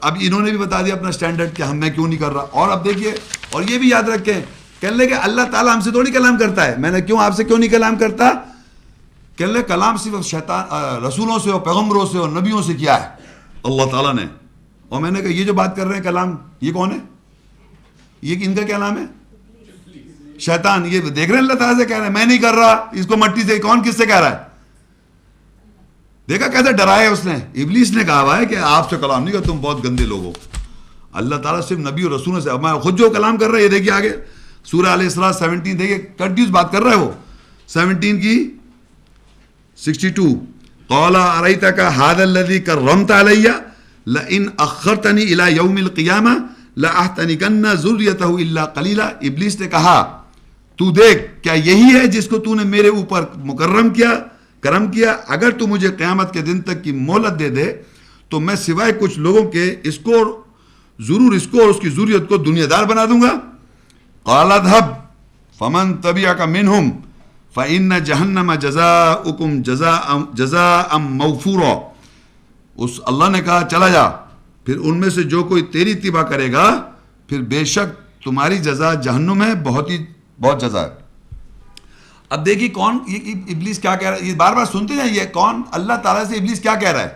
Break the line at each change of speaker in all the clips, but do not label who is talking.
اب انہوں نے بھی بتا دیا اپنا سٹینڈرڈ کہ میں کیوں نہیں کر رہا. اور اب دیکھیے، اور یہ بھی یاد رکھیں، کہنے لگے اللہ تعالیٰ ہم سے تھوڑی کلام کرتا ہے. میں نے کیوں آپ سے کیوں نہیں کلام کرتا؟ کہنے لگے کلام صرف شیطان رسولوں سے اور پیغمبروں سے اور نبیوں سے کیا ہے اللہ تعالیٰ نے. اور میں نے کہا یہ جو بات کر رہے ہیں کلام، یہ کون ہے؟ یہ ان کا کیا نام ہے؟ شیطان. یہ دیکھ رہے ہیں اللہ تعالیٰ سے کہہ رہے ہیں میں نہیں کر رہا اس کو مٹی سے. کون کس سے کہہ رہا ہے؟ دیکھا کیسے ڈرایا اس نے. ابلیس نے کہا ہوا ہے کہ آپ سے کلام نہیں کر، تم بہت گندے لوگ ہو. اللہ تعالیٰ صرف نبی اور رسولوں سے. اب میں خود جو کلام کر رہا ہے یہ دیکھیے آگے سورہ الاسراء 17 دیکھیے کنٹینیوس بات کر رہا ہے وہ 17 کی 62. قال ارأيتك هذا الذي كرمت علي لئن اخرتني الى يوم القيامة لاحتنكن ذريته الا قليلا. ابلیس نے کہا تو دیکھ کیا یہی ہے جس کو تو نے میرے اوپر کرم کیا، اگر تو مجھے قیامت کے دن تک کی مہلت دے دے تو میں سوائے کچھ لوگوں کے اس کو ضرور اس کو اور اس کی ذریت کو دنیا دار بنا دوں گا. قال اذهب فمن تبعك منهم فإن جہنم جزاؤکم جزاء موفورا. اس اللہ نے کہا چلا جا، پھر ان میں سے جو کوئی تیری اتباع کرے گا پھر بے شک تمہاری جزا جہنم ہے، بہت جزا ہے. اب دیکھیے کون یہ ابلیس کیا کہہ رہا ہے، یہ بار بار سنتے ہیں یہ کون اللہ تعالیٰ سے ابلیس کیا کہہ رہا ہے.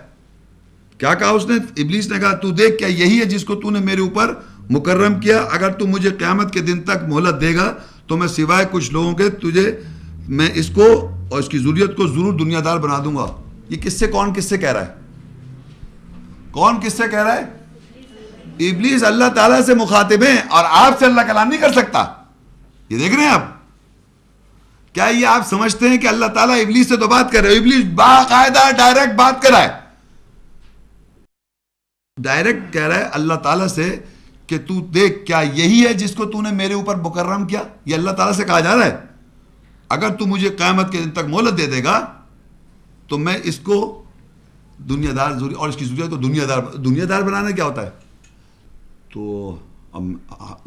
کیا کہا اس نے؟ ابلیس نے کہا تو دیکھ کیا یہی ہے جس کو تو نے میرے اوپر مکرم کیا، اگر تو مجھے قیامت کے دن تک مہلت دے گا تو میں سوائے کچھ لوگوں کے تجھے میں اس کو اور اس کی ذریت کو ضرور دنیا دار بنا دوں گا. یہ کون کس سے کہہ رہا ہے؟ کون کس سے کہہ رہا ہے؟ ابلیس اللہ تعالیٰ سے مخاطب ہیں اور آپ سے اللہ کلام نہیں کر سکتا. یہ دیکھ رہے ہیں آپ؟ کیا یہ آپ سمجھتے ہیں کہ اللہ تعالیٰ ابلیس سے تو بات کر رہے ہیں؟ ابلیس باقاعدہ ڈائریکٹ بات کر رہا ہے، ڈائریکٹ کہہ رہا ہے اللہ تعالیٰ سے کہ تو دیکھ کیا یہی ہے جس کو تو نے میرے اوپر مکرم کیا. یہ اللہ تعالیٰ سے کہا جا رہا ہے اگر تو مجھے قیامت کے دن تک مہلت دے دے گا تو میں اس کو دنیا دار اور اس کی ضرورت کو دنیا دار بنانا کیا ہوتا ہے. تو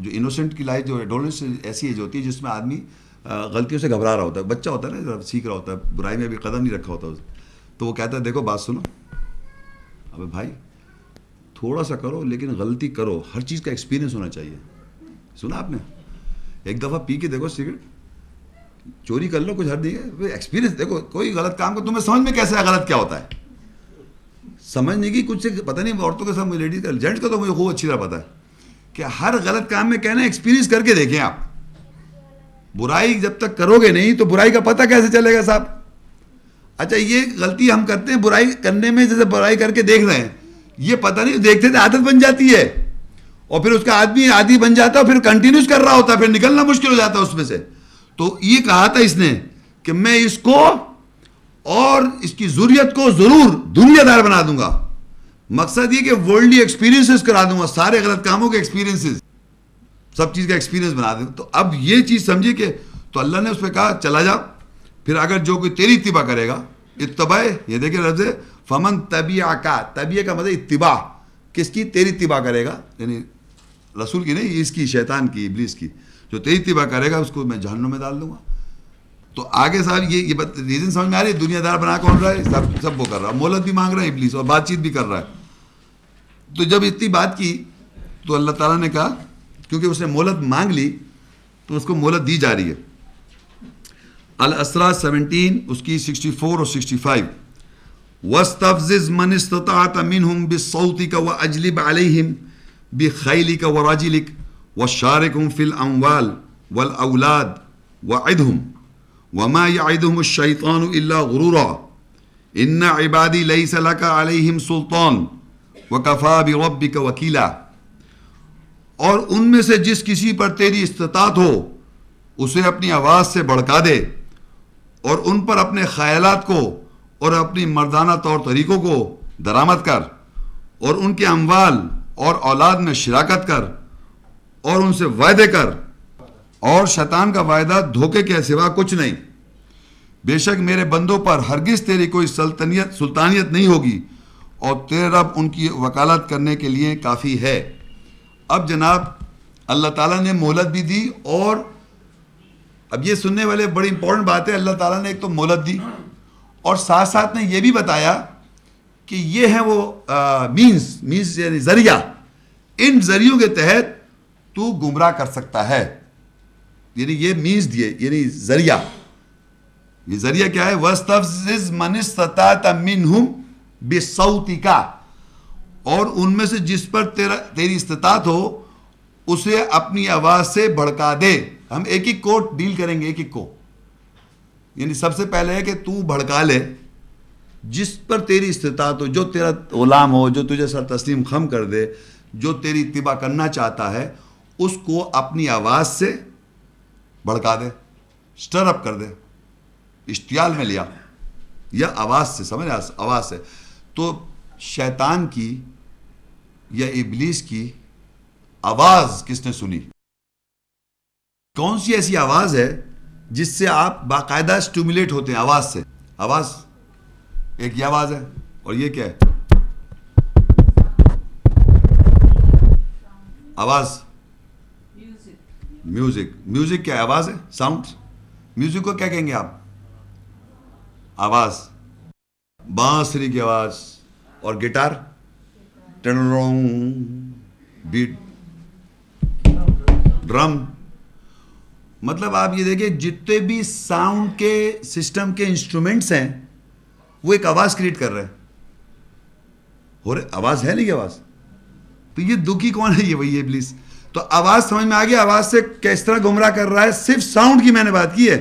جو انوسنٹ کی لائف جو ایڈولسنس ایسی ایج ہوتی ہے جس میں آدمی غلطیوں سے گھبرا رہا ہوتا ہے، بچہ ہوتا ہے نا، سیکھ رہا ہوتا ہے، برائی میں بھی قدم نہیں رکھا ہوتا. تو وہ کہتا ہے دیکھو بات سنو، ابے بھائی تھوڑا سا کرو لیکن غلطی کرو، ہر چیز کا ایکسپیرینس ہونا چاہیے. سنا آپ نے؟ ایک دفعہ پی کے دیکھو سگریٹ، چوری کر لو، کچھ حد نہیں ہے، ایکسپیرینس دیکھو. کوئی غلط کام کو تمہیں سمجھ میں کیسے ہے غلط کیا ہوتا ہے؟ سمجھنے کی کچھ سے پتہ نہیں. عورتوں کے ساتھ لیڈیز کا جینٹس کا تو مجھے خوب اچھی طرح پتہ ہے کہ ہر غلط کام میں کہنا ایکسپیرینس کر کے دیکھیں. آپ برائی جب تک کرو گے نہیں تو برائی کا پتہ کیسے چلے گا صاحب؟ اچھا یہ غلطی ہم کرتے ہیں برائی کرنے میں، جیسے برائی کر کے دیکھ رہے ہیں، یہ پتہ نہیں دیکھتے تھے عادت بن جاتی ہے اور پھر اس کا آدمی عادی بن جاتا ہے، پھر کنٹینیوس کر رہا ہوتا ہے، پھر نکلنا مشکل ہو جاتا ہے اس میں سے. تو یہ کہا تھا اس نے کہ میں اس کو اور اس کی ذریت کو ضرور دنیا دار بنا دوں گا. مقصد یہ کہ ورلڈلی ایکسپیرینسز کرا دوں گا، سارے غلط کاموں کے ایکسپیرینسز، سب چیز کا ایکسپیرینس بنا دوں. تو اب یہ چیز سمجھیے کہ تو اللہ نے اس پہ کہا چلا جا، پھر اگر جو کوئی تیری اتباع کرے گا، اتباع یہ دیکھیں لفظ فمن تبعک، تبیہ کا مطلب اتباع، کس کی؟ تیری اتباع کرے گا، یعنی رسول کی نہیں، اس کی، شیطان کی، ابلیس کی. جو تیری اتباع کرے گا اس کو میں جہنم میں ڈال دوں گا. تو آگے صاحب یہ ریزن سمجھ میں آ رہی ہے؟ دنیا دار بنا کون رہا ہے؟ سب وہ کر رہا ہے، مہلت بھی مانگ رہا ہے ابلیس اور بات چیت بھی کر رہا ہے. تو جب اتنی بات کی تو اللہ تعالیٰ نے کہا کیونکہ اس نے مہلت مانگ لی تو اس کو مہلت دی جا رہی ہے. الاسراء 17 اس کی 64 اور 65. وَاسْتَفْزِزْ مَنِ اسْتَطَعْتَ مِنْهُمْ بِصَوْتِكَ وَأَجْلِبْ عَلَيْهِمْ بِخَيْلِكَ وَرَجِلِكَ وَشَارِكْهُمْ فِي الْأَمْوَالِ وَالْأَوْلَادِ وَعِدْهُمْ وَمَا يَعِدُهُمُ الشَّيْطَانُ إِلَّا غُرُورًا إِنَّ عِبَادِي لَيْسَ لَكَ عَلَيْهِمْ سُلْطَانٌ وَكَفَى بِرَبِّكَ وَكِيلًا. اور ان میں سے جس کسی پر تیری استطاعت ہو اسے اپنی آواز سے بھڑکا دے اور ان پر اپنے خیالات کو اور اپنی مردانہ طور طریقوں کو درآمد کر اور ان کے اموال اور اولاد میں شراکت کر اور ان سے وعدے کر، اور شیطان کا وعدہ دھوکے کے سوا کچھ نہیں. بے شک میرے بندوں پر ہرگز تیری کوئی سلطانیت نہیں ہوگی اور تیرے رب ان کی وکالت کرنے کے لیے کافی ہے. اب جناب اللہ تعالیٰ نے مہلت بھی دی، اور اب یہ سننے والے بڑی امپورٹنٹ بات ہے، اللہ تعالیٰ نے ایک تو مہلت دی اور ساتھ ساتھ نے یہ بھی بتایا کہ یہ ہیں وہ مینز یعنی ذریعہ، ان ذریعوں کے تحت تو گمراہ کر سکتا ہے. یعنی یہ مینز دیے، یعنی ذریعہ. یہ ذریعہ کیا ہے؟ وَاسْتَفْزِزْ مَنِ اسْتَطَعْتَ مِنْهُمْ بِصَوْتِكَ، اور ان میں سے جس پر تیری استطاعت ہو اسے اپنی آواز سے بھڑکا دے. ہم ایک ایک کو ڈیل کریں گے، ایک ایک کو. یعنی سب سے پہلے ہے کہ تو بھڑکا لے جس پر تیری استطاعت ہو، جو تیرا غلام ہو، جو تجھے سر تسلیم خم کر دے، جو تیری اتباع کرنا چاہتا ہے، اس کو اپنی آواز سے بھڑکا دے، سٹر اپ کر دے، اشتعال میں لیا، یا آواز سے، سمجھ آواز سے. تو شیطان کی یا ابلیس کی آواز کس نے سنی؟ کون سی ایسی آواز ہے جس سے آپ باقاعدہ سٹیمولیٹ ہوتے ہیں؟ آواز سے. آواز ایک یہ آواز ہے، اور یہ کیا ہے؟ آواز. میوزک کیا ہے؟ آواز ہے، ساؤنڈ. میوزک کو کیا کہیں گے آپ؟ آواز. بانسری کی آواز. اور گٹار بیٹ، ڈرم. مطلب آپ یہ دیکھیں جتنے بھی ساؤنڈ کے سسٹم کے انسٹرومنٹس ہیں وہ ایک آواز کریٹ کر رہے ہیں. اور آواز ہے نہیں آواز. تو یہ دکھی کون ہے؟ یہ وہی ابلیس. تو آواز سمجھ میں آ گیا آواز سے کس طرح گمراہ کر رہا ہے. صرف ساؤنڈ کی میں نے بات کی ہے،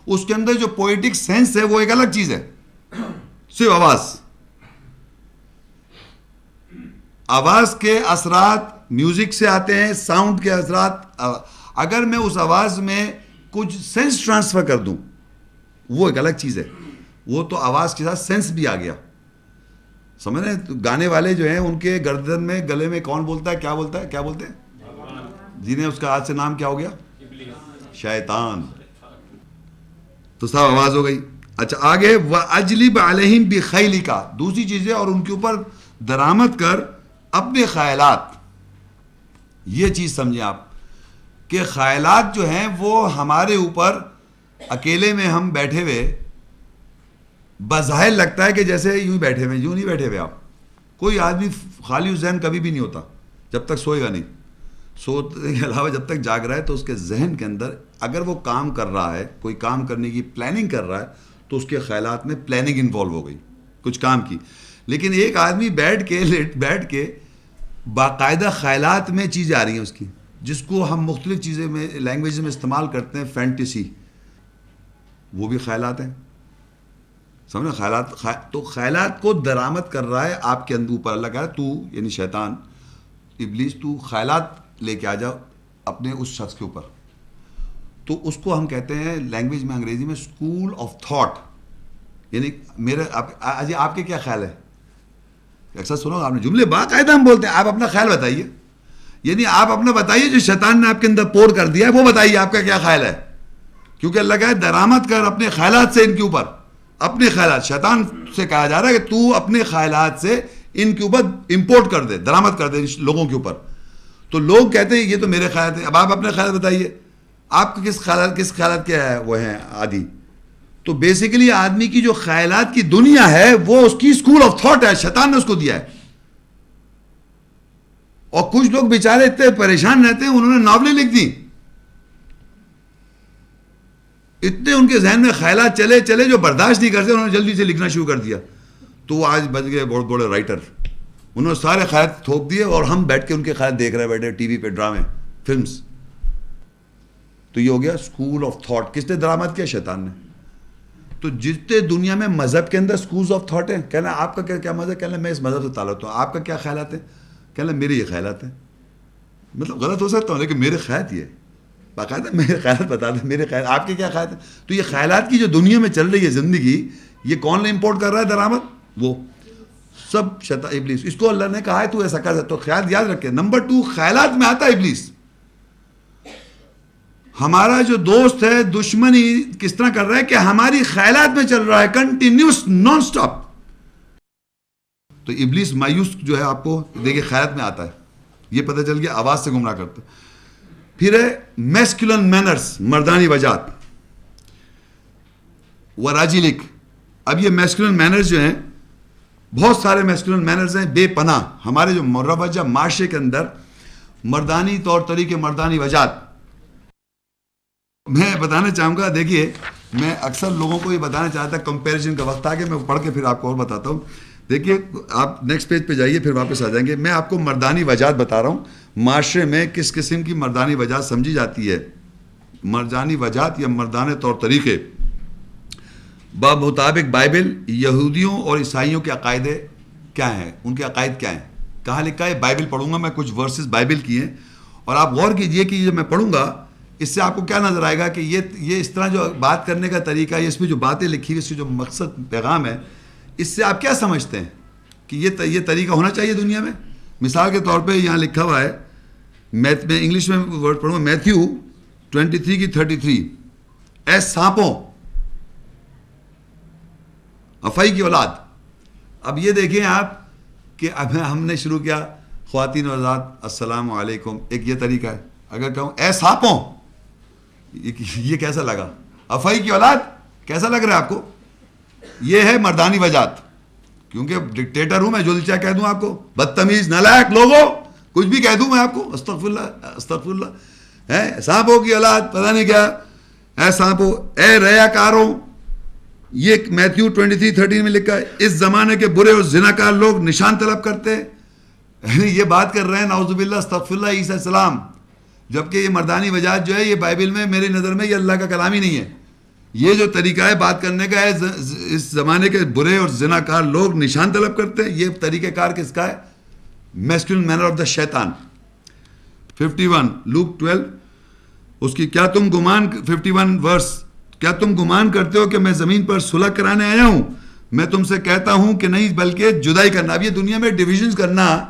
اس کے اندر جو پوئٹک سینس ہے وہ ایک الگ چیز ہے. صرف آواز. آواز کے اثرات میوزک سے آتے ہیں، ساؤنڈ کے اثرات. اگر میں اس آواز میں کچھ سینس ٹرانسفر کر دوں وہ ایک الگ چیز ہے. وہ تو آواز کے ساتھ سینس بھی آ گیا. سمجھ رہے ہیں؟ گانے والے جو ہیں ان کے گردن میں، گلے میں کون بولتا ہے؟ کیا بولتا ہے؟ کیا بولتے ہیں؟ جنہیں اس کا آج سے نام کیا ہو گیا؟ شیطان. تو صاحب آواز ہو گئی. اچھا آگے، وَأَجْلِبْ عَلَيْهِمْ بِخَيْلِكَ، دوسری چیز ہے، اور ان کے اوپر درآمد کر اپنے خیالات. یہ چیز سمجھیں آپ کہ خیالات جو ہیں وہ ہمارے اوپر اکیلے میں ہم بیٹھے ہوئے بظاہر لگتا ہے کہ جیسے یوں ہی بیٹھے ہوئے. یوں نہیں بیٹھے ہوئے آپ. کوئی آدمی خالی ذہن کبھی بھی نہیں ہوتا جب تک سوئے گا نہیں. سونے کے علاوہ جب تک جاگ رہا ہے تو اس کے ذہن کے اندر اگر وہ کام کر رہا ہے، کوئی کام کرنے کی پلاننگ کر رہا ہے، تو اس کے خیالات میں پلاننگ انوالو ہو گئی کچھ کام کی. لیکن ایک آدمی بیٹھ کے باقاعدہ خیالات میں چیزیں آ رہی ہیں اس کی، جس کو ہم مختلف چیزیں میں لینگویج میں استعمال کرتے ہیں، فینٹیسی، وہ بھی خیالات ہیں. سمجھے؟ خیالات. تو خیالات کو درآمد کر رہا ہے آپ کے اندر اوپر. اللہ کہہ رہا ہے تو یعنی شیطان ابلیس تو خیالات لے کے آ جاؤ اپنے اس شخص کے اوپر. تو اس کو ہم کہتے ہیں لینگویج میں، انگریزی میں، اسکول آف تھاٹ. یعنی آپ کے کیا خیال ہے؟ اکثر سنو آپ نے جملے باقاعدہ ہم بولتے ہیں، آپ اپنا خیال بتائیے. یعنی آپ اپنا بتائیے جو شیطان نے آپ کے اندر پور کر دیا ہے وہ بتائیے آپ کا کیا خیال ہے. کیونکہ اللہ کہے درآمد کر اپنے خیالات سے ان کے اوپر. اپنے خیالات، شیطان سے کہا جا رہا ہے کہ تو اپنے خیالات سے ان کے اوپر امپورٹ کر دے، درآمد کر دے لوگوں کے اوپر. تو لوگ کہتے ہیں یہ تو میرے خیالات ہیں. اب آپ اپنے خیالات بتائیے، آپ کے کس خیالات کے وہ ہیں عادی. تو بیسیکلی آدمی کی جو خیالات کی دنیا ہے وہ اس کی اسکول آف تھاٹ ہے، شیطان نے اس کو دیا ہے. اور کچھ لوگ بیچارے اتنے پریشان رہتے ہیں، انہوں نے ناولیں لکھ دی، اتنے ان کے ذہن میں خیالات چلے جو برداشت نہیں کرتے، انہوں نے جلدی سے لکھنا شروع کر دیا. تو وہ آج بن گئے بہت بڑے رائٹر. انہوں نے سارے خیالات تھوک دیے اور ہم بیٹھ کے ان کے خیال دیکھ رہے بیٹھے ٹی وی پہ، ڈرامے، فلمز. تو یہ ہو گیا اسکول آف تھاٹ. کس نے درآمد کیا؟ شیطان نے. تو جتنے دنیا میں مذہب کے اندر اسکولز آف تھاٹ ہیں، کہنا آپ کا کیا مذہب؟ کہنا میں اس مذہب سے تعلق ہوں. آپ کا کیا خیالات ہیں؟ کہنا میرے یہ خیالات ہیں. مطلب غلط ہو سکتا ہوں لیکن میرے خیالات یہ ہے. باقاعدہ میرے خیالات بتا دیں، میرے خیال، آپ کے کیا خیالات ہیں. تو یہ خیالات کی جو دنیا میں چل رہی ہے زندگی، یہ کون نے امپورٹ کر رہا ہے درآمد؟ وہ سب شیطان، ابلیس. اس کو اللہ نے کہا ہے تو ایسا کر. تو خیال یاد رکھے. نمبر 2، خیالات میں آتا ہے ابلیس. ہمارا جو دوست ہے دشمن ہی کس طرح کر رہا ہے کہ ہماری خیالات میں چل رہا ہے کنٹینیوس، نان سٹاپ. تو ابلیس مایوس جو ہے آپ کو دیکھیں خیالات میں آتا ہے. یہ پتہ چل گیا آواز سے گمراہ کرتا ہے. پھر ہے میسکولن مینرز، مردانی وجات، وراجلک. اب یہ میسکولن مینرز جو ہیں بہت سارے میسکولن مینرز ہیں بے پناہ ہمارے جو مروجہ معاشرے کے اندر، مردانی طور طریقے، مردانی وجات. میں بتانا چاہوں گا، دیکھیے میں اکثر لوگوں کو یہ بتانا چاہتا کمپیریزن کا وقت آ کے میں پڑھ کے پھر آپ کو اور بتاتا ہوں. دیکھیے آپ نیکسٹ پیج پہ جائیے پھر واپس آ جائیں گے. میں آپ کو مردانی وجات بتا رہا ہوں معاشرے میں کس قسم کی مردانی وجات سمجھی جاتی ہے. مردانی وجات یا مردانہ طور طریقے بمطابق بائبل یہودیوں اور عیسائیوں کے عقائد کیا ہیں، ان کے عقائد کیا ہیں. کہاں لکھا ہے؟ بائبل پڑھوں گا میں، کچھ ورسز بائبل کی ہیں، اور آپ غور کیجئے کہ جب میں پڑھوں گا اس سے آپ کو کیا نظر آئے گا کہ یہ اس طرح جو بات کرنے کا طریقہ ہے، اس میں جو باتیں لکھی ہوئی، اس کی جو مقصد پیغام ہے، اس سے آپ کیا سمجھتے ہیں کہ یہ طریقہ ہونا چاہیے دنیا میں. مثال کے طور پہ یہاں لکھا ہوا ہے، میں انگلش میں ورڈ پڑھوں گا، میتھیو 23:33، اے سانپوں افائی کی اولاد. اب یہ دیکھیں آپ کہ اب ہم نے شروع کیا، خواتین و حضرات السلام علیکم، ایک یہ طریقہ ہے. اگر کہوں اے سانپوں، یہ کیسا لگا؟ افائی کی اولاد کیسا لگ رہا ہے آپ کو؟ یہ ہے مردانی وجات. کیونکہ ڈکٹیٹر ہوں میں، جو چاہے کہہ دوں آپ کو، بدتمیز نالائق لوگوں، کچھ بھی کہہ دوں میں آپ کو. استغفر اللہ استغفر اللہ. ہے سانپوں کی اولاد، پتہ نہیں کیا. اے سانپوں، اے ریا کاروں. یہ میتھیو 23:13 میں لکھا ہے. اس زمانے کے برے اور زناکار لوگ نشان طلب کرتے ہیں. یہ بات کر رہے ہیں نعوذ باللہ استغفر اللہ عیسیٰ السلام. جبکہ یہ مردانی وجات جو ہے یہ بائبل میں میری نظر میں یہ اللہ کا کلام ہی نہیں ہے. یہ جو طریقہ ہے بات کرنے کا ہے، اس زمانے کے برے اور زناکار لوگ نشان طلب کرتے ہیں. یہ طریقہ کار کس کا ہے؟ میسکولن مینر آف دا شیطان. 51 لوک 12 اس کی، کیا تم گمان 51 ورس، کیا تم گمان کرتے ہو کہ میں زمین پر صلح کرانے آیا ہوں؟ میں تم سے کہتا ہوں کہ نہیں، بلکہ جدائی کرنا. اب یہ دنیا میں ڈویژنز کرنا،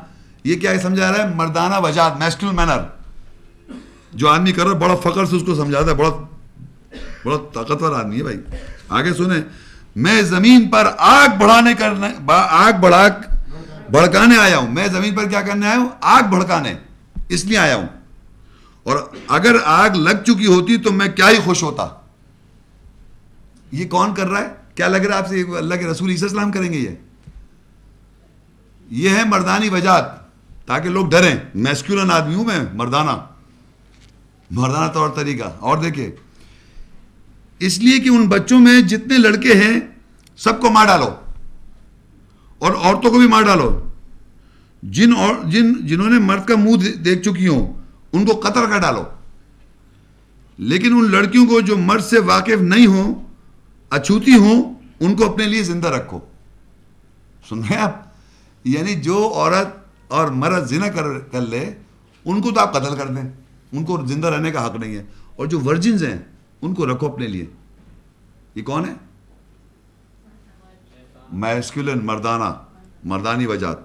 یہ کیا سمجھا رہا ہے؟ مردانہ وجات، میسکولن مینر. جو آدمی کر رہا ہے بڑا فخر سے اس کو سمجھاتا ہے، بڑا طاقتور آدمی ہے بھائی. آگے سنیں، میں زمین پر آگ بھڑکانے آیا ہوں. میں زمین پر کیا کرنے آیا ہوں؟ آگ بھڑکانے، اس لیے آیا ہوں. اور اگر آگ لگ چکی ہوتی تو میں کیا ہی خوش ہوتا. یہ کون کر رہا ہے؟ کیا لگ رہا ہے آپ سے؟ اللہ کے رسول عیسیٰ السلام کریں گے. یہ ہے مردانی وجات، تاکہ لوگ ڈریں. میسکولن آدمی ہوں میں، مردانہ طور طریقہ. اور دیکھیں، اس لیے کہ ان بچوں میں جتنے لڑکے ہیں سب کو مار ڈالو، اور عورتوں کو بھی مار ڈالو. جنہوں نے مرد کا منہ دیکھ چکی ہوں ان کو قتل کر ڈالو. لیکن ان لڑکیوں کو جو مرد سے واقف نہیں ہوں، اچھوتی ہوں، ان کو اپنے لیے زندہ رکھو. سن رہے ہیں آپ؟ یعنی جو عورت اور مرد زنا کر لے ان کو تو آپ قتل کر دیں، ان کو زندہ رہنے کا حق نہیں ہے. اور جو ورجنز ہیں ان کو رکھو اپنے لیے. یہ کون ہے؟ میسکولن، مردانی وجات.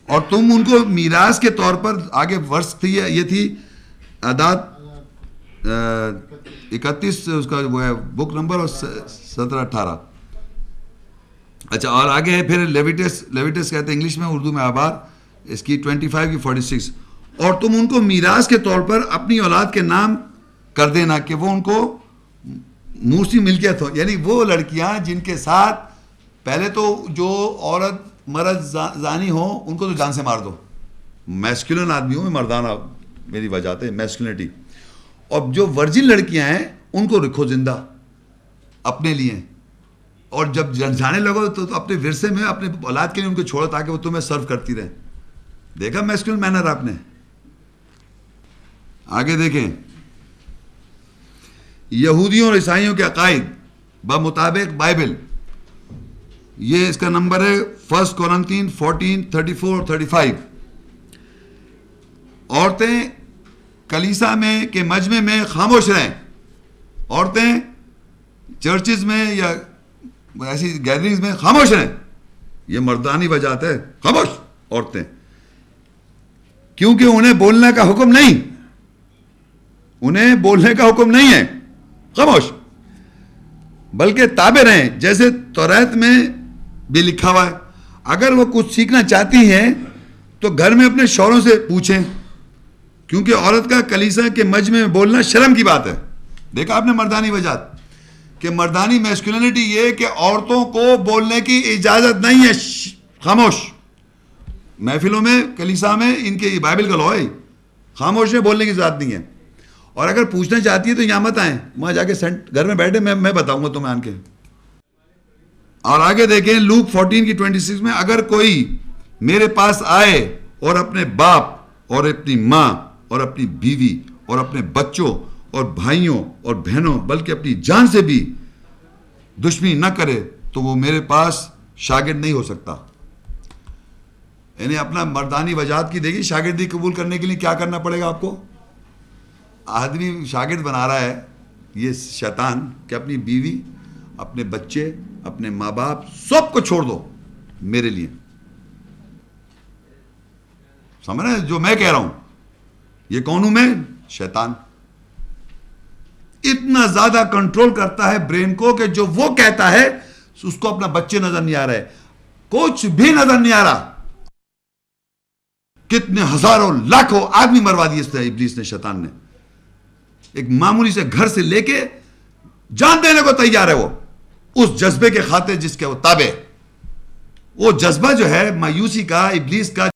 اور تم ان کو میراث کے طور پر، آگے ورس تھی یہ تھی اعداد 31 اس کا وہ ہے بک نمبر، اور 17-18. اچھا، اور آگے ہے پھر لیویٹس کہتے ہیں انگلش میں، اردو میں آبار، اس کی 25 کی 46. اور تم ان کو میراث کے طور پر اپنی اولاد کے نام کر دینا کہ وہ ان کو موسی ملکیت ہو. یعنی وہ لڑکیاں جن کے ساتھ پہلے تو جو عورت مرد زانی ہو ان کو تو جان سے مار دو. میسکولن آدمیوں میں مردانہ میری وجات ہے، میسکولنٹی. اور جو ورجن لڑکیاں ہیں ان کو رکھو زندہ اپنے لیے. اور جب جانے لگو تو اپنے ورثے میں اپنے اولاد کے لیے ان کو چھوڑو تاکہ وہ تمہیں سرو کرتی رہیں. دیکھا میسکولن مینر آپ نے؟ آگے دیکھیں، یہودیوں اور عیسائیوں کے عقائد بمطابق بائبل. یہ اس کا نمبر ہے 1 کورنتین 14:34 اور 35. عورتیں کلیسا میں کہ مجمع میں خاموش رہیں. عورتیں چرچز میں یا ایسی گیدرنگز میں خاموش رہیں. یہ مردانی وجات ہے، خاموش عورتیں، کیونکہ انہیں بولنے کا حکم نہیں، انہیں بولنے کا حکم نہیں ہے، خاموش، بلکہ تابع رہیں جیسے توریت میں بھی لکھا ہوا ہے. اگر وہ کچھ سیکھنا چاہتی ہیں تو گھر میں اپنے شوہروں سے پوچھیں، کیونکہ عورت کا کلیسا کے مجمع میں بولنا شرم کی بات ہے. دیکھا آپ نے مردانی وجات. کہ مردانی میسکولینٹی یہ کہ عورتوں کو بولنے کی اجازت نہیں ہے، خاموش. محفلوں میں، کلیسا میں ان کے بائبل کا لا ہے، خاموش ہے، بولنے کی اجازت نہیں ہے. اور اگر پوچھنا چاہتی ہے تو یہاں مت آئیں، وہاں جا کے گھر میں بیٹھے، میں بتاؤں گا تمہیں آن کے. اور آگے دیکھیں لوک 14:26 میں، اگر کوئی میرے پاس آئے اور اپنے باپ اور اپنی ماں اور اپنی بیوی اور اپنے بچوں اور بھائیوں اور بہنوں بلکہ اپنی جان سے بھی دشمنی نہ کرے تو وہ میرے پاس شاگرد نہیں ہو سکتا. یعنی اپنا مردانی وجاہت کی دیکھیے، شاگردی قبول کرنے کے لیے کیا کرنا پڑے گا آپ کو. آدمی شاگرد بنا رہا ہے یہ شیطان کہ اپنی بیوی، اپنے بچے، اپنے ماں باپ سب کو چھوڑ دو میرے لیے. سمجھ رہے ہیں جو میں کہہ رہا ہوں؟ یہ کون ہوں میں؟ شیطان. اتنا زیادہ کنٹرول کرتا ہے برین کو کہ جو وہ کہتا ہے اس کو اپنا بچے نظر نہیں آ رہے، کچھ بھی نظر نہیں آ رہا. کتنے ہزاروں لاکھوں آدمی مروا دیے اس نے، ابلیس نے، شیطان نے. ایک معمولی سے گھر سے لے کے جان دینے کو تیار ہے وہ، اس جذبے کے خاطر جس کے وہ تابع. وہ جذبہ جو ہے مایوسی کا، ابلیس کا،